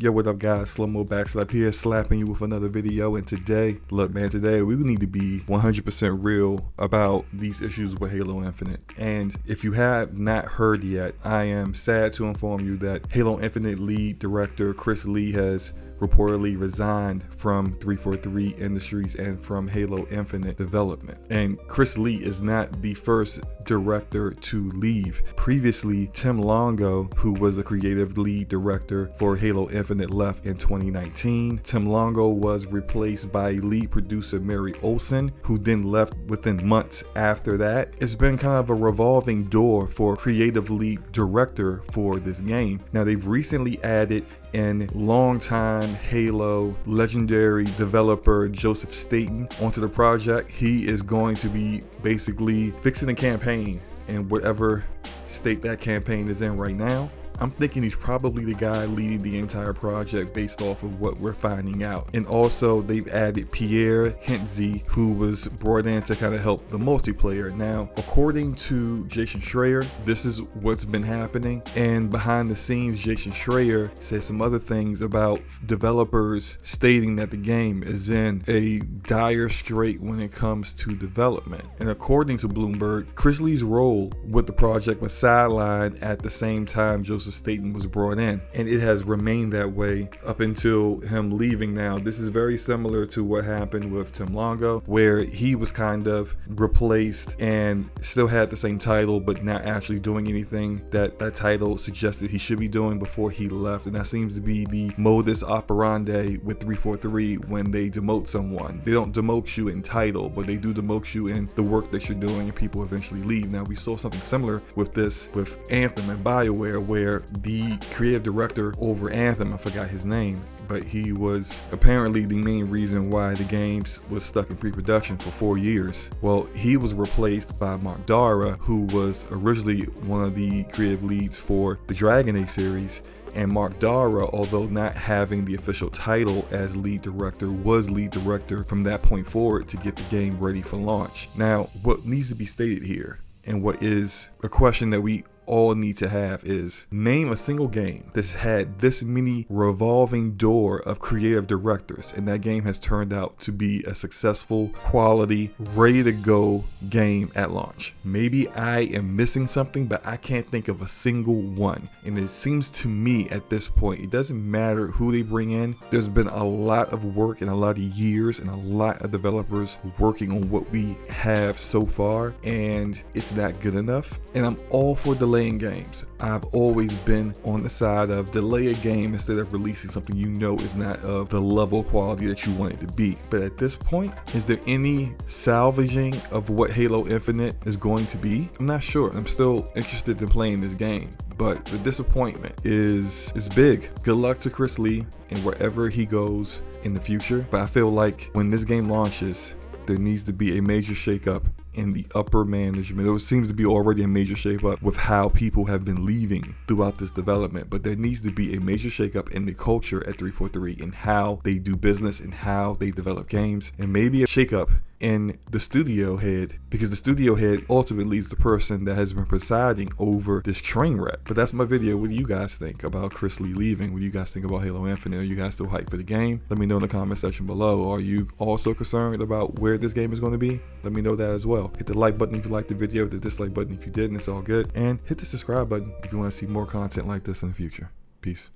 Yo, what up guys, Slow-Mo Backslap here, slapping you with another video. And today, look man, today we need to be 100% real about these issues with Halo Infinite. And if you have not heard yet, I am sad to inform you that Halo Infinite lead director Chris Lee has reportedly resigned from 343 Industries and from Halo Infinite development. And Chris Lee is not the first director to leave. Previously, Tim Longo, who was the creative lead director for Halo Infinite, left in 2019. Tim Longo was replaced by lead producer Mary Olsen, who then left within months after that. It's been kind of a revolving door for creative lead director for this game. Now, they've recently added and longtime Halo legendary developer Joseph Staten onto the project. He is going to be basically fixing the campaign in whatever state that campaign is in right now. I'm thinking he's probably the guy leading the entire project based off of what we're finding out. And also they've added Pierre Hintze, who was brought in to kind of help the multiplayer. Now, according to Jason Schreier, this is what's been happening. And behind the scenes, Jason Schreier said some other things about developers stating that the game is in a dire strait when it comes to development. And according to Bloomberg, Chris Lee's role with the project was sidelined at the same time Joseph Staten was brought in, and it has remained that way up until him leaving. Now, this is very similar to what happened with Tim Longo, where he was kind of replaced and still had the same title, but not actually doing anything that title suggested he should be doing before he left. And that seems to be the modus operandi with 343 when they demote someone. They don't demote you in title, but they do demote you in the work that you're doing, and people eventually leave. Now, we saw something similar with this with Anthem and BioWare, where the creative director over Anthem, I forgot his name, but he was apparently the main reason why the game was stuck in pre-production for 4 years. Well, he was replaced by Mark Dara, who was originally one of the creative leads for the Dragon Age series. And Mark Dara, although not having the official title as lead director, was lead director from that point forward to get the game ready for launch. Now, what needs to be stated here, and what is a question that we all need to have, is name a single game that's had this many revolving door of creative directors, and that game has turned out to be a successful, quality, ready to go game at launch. Maybe I am missing something, but I can't think of a single one. And it seems to me at this point, it doesn't matter who they bring in. There's been a lot of work and a lot of years and a lot of developers working on what we have so far, and it's not good enough. And I'm all for delaying games. I've always been on the side of delay a game instead of releasing something you know is not of the level of quality that you want it to be. But at this point, is there any salvaging of what Halo Infinite is going to be? I'm not sure. I'm still interested in playing this game, but the disappointment is big. Good luck to Chris Lee and wherever he goes in the future. But I feel like when this game launches, there needs to be a major shakeup in the upper management. There seems to be already a major shakeup with how people have been leaving throughout this development, but there needs to be a major shakeup in the culture at 343 and how they do business and how they develop games, and maybe a shakeup in the studio head, because the studio head ultimately is the person that has been presiding over this train wreck. But that's my video. What do you guys think about Chris Lee leaving? What do you guys think about Halo Infinite? Are you guys still hyped for the game? Let me know in the comment section below. Are you also concerned about where this game is going to be? Let me know that as well. Hit the like button if you liked the video, the dislike button if you didn't, it's all good. And hit the subscribe button if you want to see more content like this in the future. Peace.